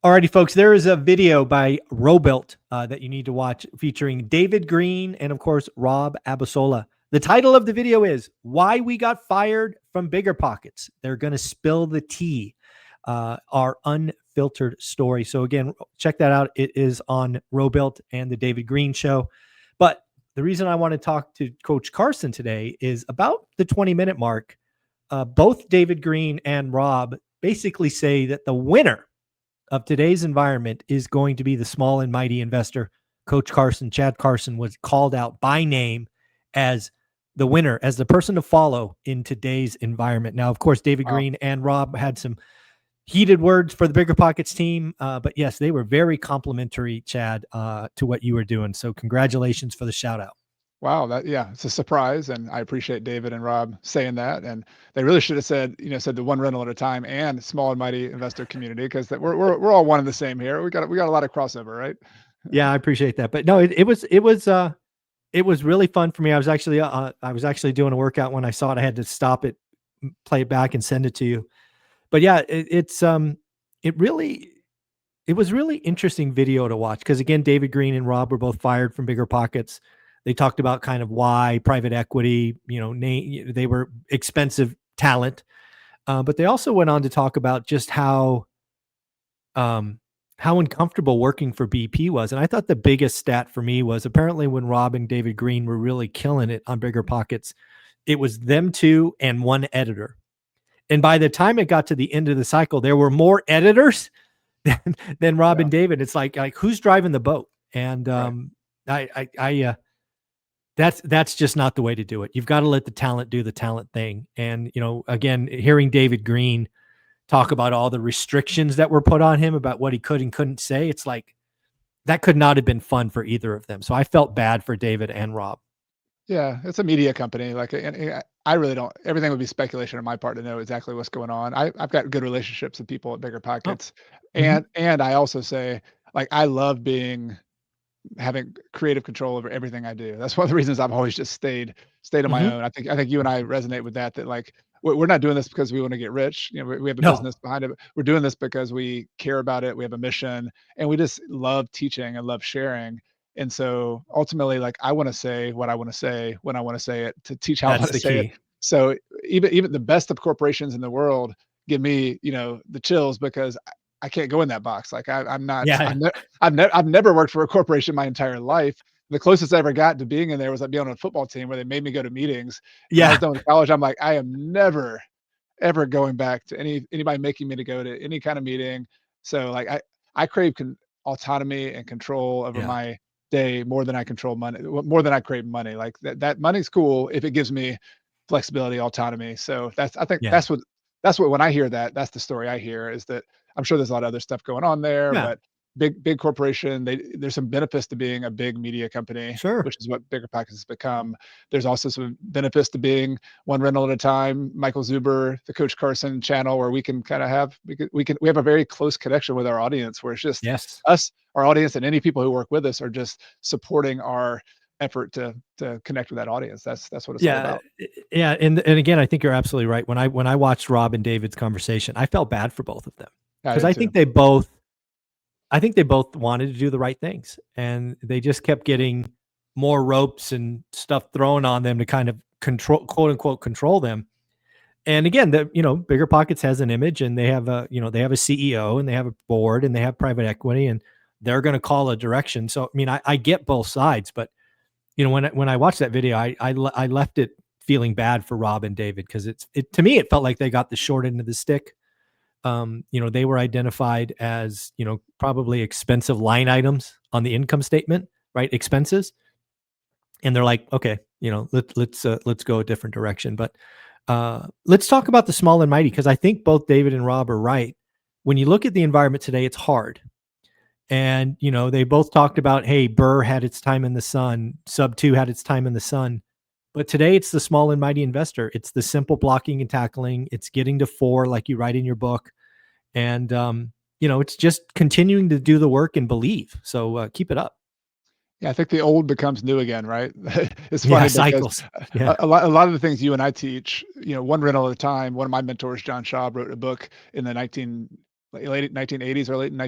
Alrighty, folks, there is a video by Robuilt that you need to watch featuring David Green and, of course, Rob Abasola. The title of the video is Why We Got Fired from Bigger Pockets. They're going to spill the tea, our unfiltered story. So, again, check that out. It is on Robuilt and the David Green Show. But the reason I want to talk to Coach Carson today is about the 20-minute mark. Both David Green and Rob basically say that the winner of today's environment is going to be the small and mighty investor. Coach Carson, Chad Carson, was called out by name as the winner, as the person to follow in today's environment. Now, of course, David Green and Rob had some heated words for the Bigger Pockets team, but yes, they were very complimentary, Chad, to what you were doing. So congratulations for the shout out. Wow, it's a surprise, and I appreciate David and Rob saying that. And they really should have said, said the one rental at a time and small and mighty investor community, because we're all one and the same here. We got a lot of crossover, right? Yeah, I appreciate that. But no, it was really fun for me. I was actually doing a workout when I saw it. I had to stop it, play it back, and send it to you. But yeah, it was really interesting video to watch because, again, David Green and Rob were both fired from Bigger Pockets. They talked about kind of why private equity, they were expensive talent, but they also went on to talk about just how uncomfortable working for BP was. And I thought the biggest stat for me was apparently when Rob and David Green were really killing it on Bigger Pockets, it was them two and one editor. And by the time it got to the end of the cycle, there were more editors than Rob and David. It's like who's driving the boat? And that's just not the way to do it. You've got to let the talent do the talent thing. And, again, hearing David Green talk about all the restrictions that were put on him about what he could and couldn't say, it's like that could not have been fun for either of them. So I felt bad for David and Rob. Yeah, it's a media company. And I really don't. Everything would be speculation on my part to know exactly what's going on. I've got good relationships with people at Bigger Pockets, and I also say, I love having creative control over everything I do. That's one of the reasons I've always just stayed on my own. I think you and I resonate with that we're not doing this because we want to get rich. We have a business behind it. We're doing this because we care about it. We have a mission, and we just love teaching and love sharing. And so ultimately, I want to say what I want to say when I want to say it, to teach how I want to say it. So even the best of corporations in the world give me, the chills because I can't go in that box. I'm not. Yeah. I've never worked for a corporation my entire life. The closest I ever got to being in there was being on a football team where they made me go to meetings. When I was done with college, I'm like, I am never, ever going back to anybody making me to go to any kind of meeting. So I crave autonomy and control over my day more than I control money, more than I crave money. That money's cool if it gives me flexibility, autonomy. So I think that's what when I hear that, that's the story I hear, is that I'm sure there's a lot of other stuff going on there, but big corporation, there's some benefits to being a big media company, which is what Bigger Pockets has become. There's also some benefits to being one rental at a time, Michael Zuber, the Coach Carson channel, where we can kind of have, we have a very close connection with our audience, where it's just us, our audience, and any people who work with us are just supporting our effort to connect with that audience. That's what it's all about. Yeah. And again, I think you're absolutely right. When I watched Rob and David's conversation, I felt bad for both of them because I think they both wanted to do the right things, and they just kept getting more ropes and stuff thrown on them to kind of control, quote unquote, control them. And again, Bigger Pockets has an image, and they have a CEO, and they have a board, and they have private equity, and they're going to call a direction. So, I mean, I get both sides, but when I watched that video, I left it feeling bad for Rob and David, because to me, it felt like they got the short end of the stick. They were identified as, probably expensive line items on the income statement, right? Expenses. And they're like, okay, let's go a different direction. But let's talk about the small and mighty, because I think both David and Rob are right. When you look at the environment today, it's hard. And, they both talked about, hey, Burr had its time in the sun, Sub 2 had its time in the sun. But today it's the small and mighty investor. It's the simple blocking and tackling. It's getting to 4, like you write in your book. And, it's just continuing to do the work and believe. So keep it up. Yeah, I think the old becomes new again, right? It's funny because cycles. a lot of the things you and I teach, one rental at a time. One of my mentors, John Shaw, wrote a book in the late 1980s or late 80s,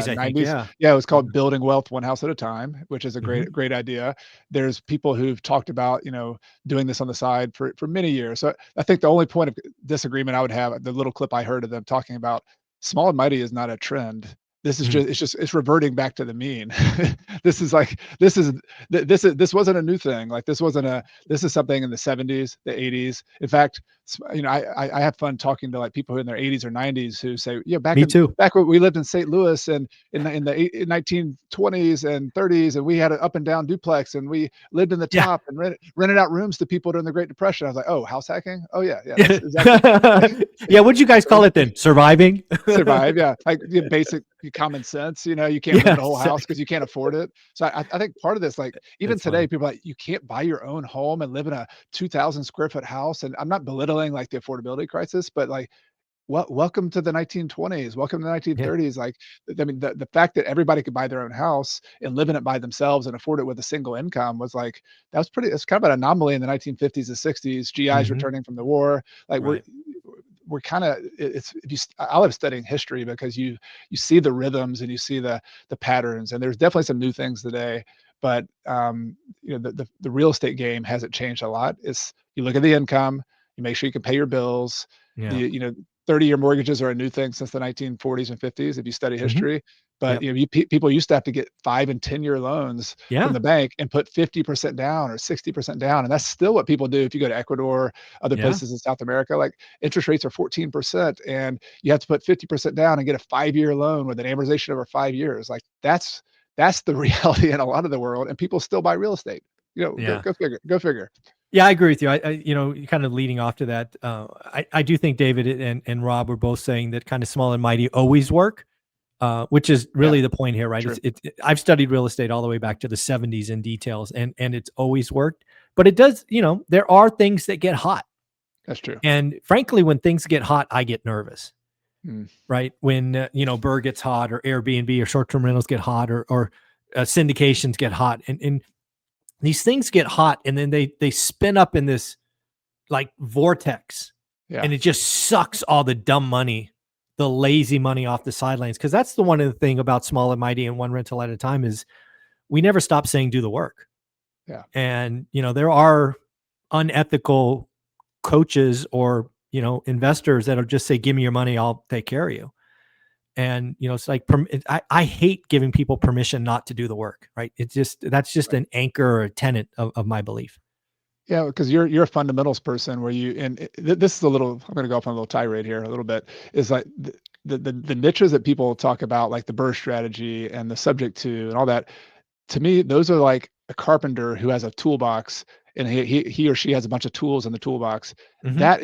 I think. 1990s. Yeah. Yeah, it was Yeah. called Building Wealth One House at a Time, which is a Mhm. great idea. There's people who've talked about, doing this on the side for many years. So I think the only point of disagreement I would have, the little clip I heard of them talking about small and mighty is not a trend. This is Mhm. it's reverting back to the mean. This is like this wasn't a new thing. Like this is something in the 70s, the 80s. In fact, I have fun talking to like people who are in their 80s or 90s who say, yeah, Me too. back when we lived in St. Louis and in 1920s and 30s, and we had an up and down duplex, and we lived in the Yeah. top and rented out rooms to people during the Great Depression. I was like, oh, house hacking? Oh yeah, yeah, that's Yeah. exactly Yeah, what'd you guys call it then? Surviving? survive. Yeah, like basic common sense. You can't live in Yeah, a whole house because you can't afford it. So I think part of this, like even that's today, funny. people are like, you can't buy your own home and live in a 2,000 square foot house. And I'm not belittling like the affordability crisis, but like welcome to the 1920s, welcome to the Yeah. 1930s. Like, I mean, the fact that everybody could buy their own house and live in it by themselves and afford it with a single income was like, it's kind of an anomaly in the 1950s and 60s. GIs Mhm. returning from the war. Like Right. we're kind of it's if you I love studying history because you see the rhythms and you see the patterns, and there's definitely some new things today. But the real estate game hasn't changed a lot. It's you look at the income, you make sure you can pay your bills. the Yeah. you know 30-year mortgages are a new thing since the 1940s and 50s if you study Mhm. history. But Yep. people used to have to get 5 and 10-year loans from Yeah. the bank and put 50% down or 60% down, and that's still what people do if you go to Ecuador, other Yeah. places in South America. Like interest rates are 14%, and you have to put 50% down and get a 5-year loan with an amortization over 5 years. Like that's the reality in a lot of the world, and people still buy real estate. Go Yeah. go figure. Go figure. Yeah, I agree with you. Kind of leading off to that, I do think David and Rob were both saying that kind of small and mighty always work, which is Yeah, really the point here, right? true. I've studied real estate all the way back to the 70s in details, and it's always worked. But it does, there are things that get hot. That's true. And frankly, when things get hot, I get nervous, Mm, right? When, Burr gets hot or Airbnb or short-term rentals get hot or syndications get hot. And these things get hot and then they spin up in this like vortex, yeah, and it just sucks all the dumb money, the lazy money off the sidelines. Cause that's the one of the thing about small and mighty and one rental at a time is we never stop saying do the work. yeah. And, there are unethical coaches or, investors that'll just say, give me your money, I'll take care of you. And, it's like, I hate giving people permission not to do the work, right? That's just Right. an anchor or a tenet of my belief. Yeah, because you're a fundamentals person where this is a little. I'm going to go off on a little tirade here a little bit. Is like the niches that people talk about, like the Burr strategy and the subject to and all that. To me, those are like a carpenter who has a toolbox and he or she has a bunch of tools in the toolbox. Hmm. That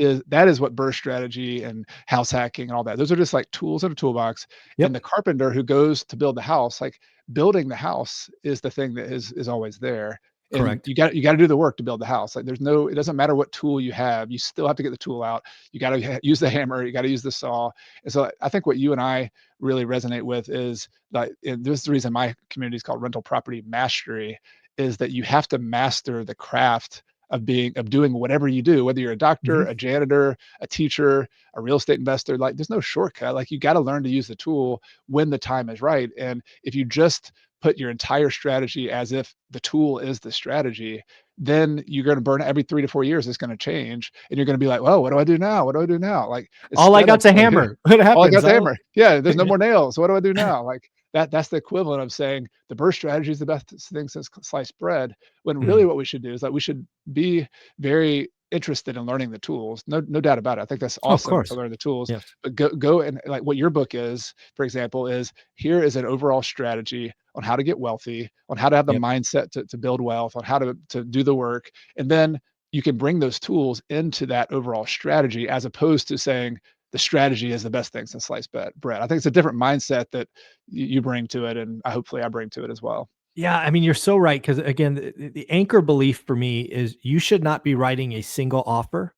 is what Burr strategy and house hacking and all that. Those are just like tools in a toolbox. And Yep. the carpenter who goes to build the house, like building the house is the thing that is always there. And Correct. you got to do the work to build the house. Like it doesn't matter what tool you have. You still have to get the tool out. You got to use the hammer. You got to use the saw. And so I think what you and I really resonate with is like, and this is the reason my community is called rental property mastery, is that you have to master the craft of doing whatever you do, whether you're a doctor, Hmm. a janitor, a teacher, a real estate investor. Like there's no shortcut. Like you got to learn to use the tool when the time is right. And if you just put your entire strategy as if the tool is the strategy, then you're going to burn every 3 to 4 years. It's going to change, and you're going to be like, "Whoa, what do I do now? What do I do now?" Like All I instead of got's a saying, hammer. What "All I happens? got the hammer. Yeah, there's no more nails. What do I do now?" Like that's the equivalent of saying the burst strategy is the best thing since sliced bread. When really Mm. what we should do is that we should be very interested in learning the tools. No doubt about it. I think that's Of awesome to course. learn the tools. Yes. But go and like what your book is, for example, is here is an overall strategy on how to get wealthy, on how to have the Yep. mindset to build wealth, on how to do the work. And then you can bring those tools into that overall strategy as opposed to saying the strategy is the best thing since sliced bread. I think it's a different mindset that you bring to it, and hopefully I bring to it as well. Yeah, I mean, you're so right. Because again, the anchor belief for me is you should not be writing a single offer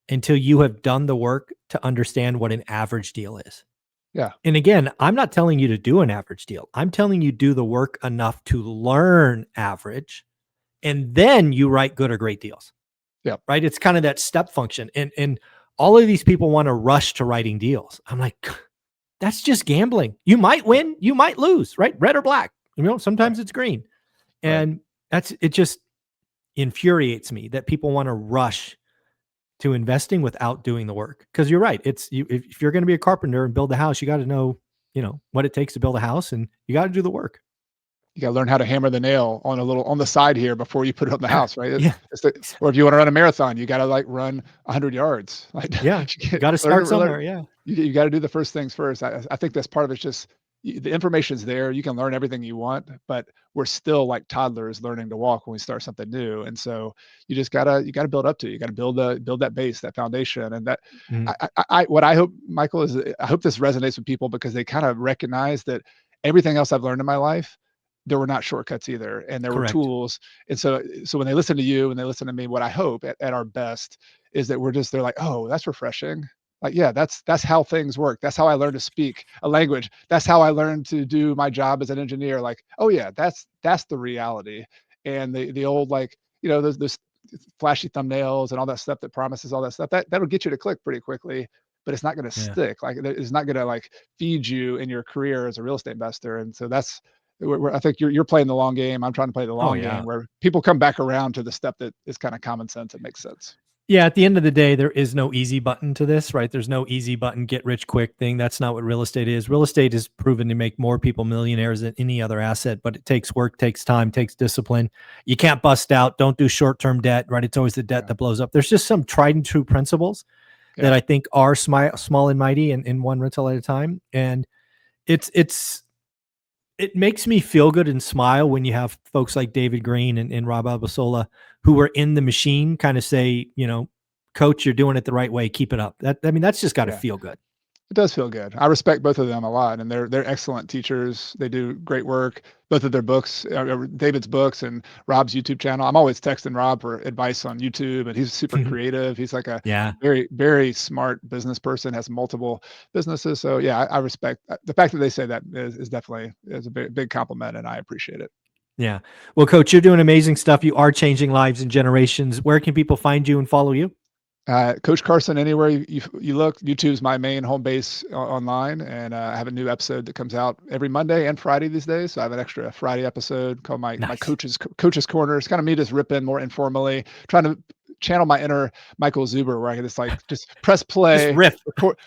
until you have done the work to understand what an average deal is. Yeah, And again, I'm not telling you to do an average deal. I'm telling you do the work enough to learn average, and then you write good or great deals. yeah, Right? It's kind of that step function. And all of these people want to rush to writing deals. I'm like, that's just gambling. You might win, you might lose, right? Red or black. Sometimes it's green. Right. And it just infuriates me that people want to rush to investing without doing the work. Because you're right. If you're going to be a carpenter and build a house, you got to know, what it takes to build a house, and you got to do the work. You gotta learn how to hammer the nail on the side here before you put it on the Yeah. house, right? Yeah. Or if you wanna run a marathon, you gotta, like, run 100 yards. Like, Yeah. you get Got to learn start learn somewhere. Yeah. you gotta do the first things first. I think that's part of it's just the information's there, you can learn everything you want, but we're still like toddlers learning to walk when we start something new, and so you gotta build up to it. You gotta build that base, that foundation, and that Mhm. what I hope, Michael, is I hope this resonates with people because they kind of recognize that everything else I've learned in my life, there were not shortcuts either, and there were Correct. tools. And so when they listen to you and they listen to me, what I hope at our best is that they're like, oh, that's refreshing. Like, yeah, that's how things work. That's how I learned to speak a language. That's how I learned to do my job as an engineer. Like, oh yeah, that's the reality. And the old, like, those flashy thumbnails and all that stuff that promises all that stuff, that'll get you to click pretty quickly, but it's not going to Yeah. stick. Like, it's not going to, like, feed you in your career as a real estate investor. And so that's I think you're playing the long game. I'm trying to play the Oh long yeah. game where people come back around to the stuff that is kind of common sense and makes sense. Yeah, at the end of the day, there is no easy button to this, right? There's no easy button, get rich quick thing. That's not what real estate is. Real estate is proven to make more people millionaires than any other asset, but it takes work, takes time, takes discipline. You can't bust out. Don't do short-term debt, right? It's always the debt Yeah. that blows up. There's just some tried and true principles that Yeah. I think are small and mighty in one rental at a time. And it makes me feel good and smile when you have folks like David Green and Rob Abasola who are in the machine kind of say, coach, you're doing it the right way. Keep it up. That's just got to Yeah. feel good. It does feel good. I respect both of them a lot, and they're excellent teachers. They do great work. Both of their books, David's books and Rob's YouTube channel. I'm always texting Rob for advice on YouTube, and he's super creative. He's like a Yeah. very, very smart business person, has multiple businesses. So yeah, I respect the fact that they say that is definitely is a big compliment, and I appreciate it. Yeah. Well, coach, you're doing amazing stuff. You are changing lives and generations. Where can people find you and follow you? Coach Carson, anywhere you look, YouTube's my main home base online, and I have a new episode that comes out every Monday and Friday these days. So I have an extra Friday episode called my Nice. coaches corner. It's kind of me just ripping more informally, trying to channel my inner Michael Zuber, where I can just press Just play, riff.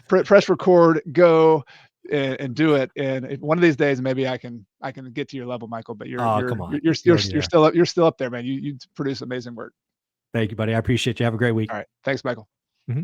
press record, go. And do it, and one of these days maybe I can get to your level, Michael. But Oh, come on. you're You're already there. you're still up there, man. You produce amazing work. Thank you, buddy. I appreciate you. Have a great week. All right, thanks, Michael.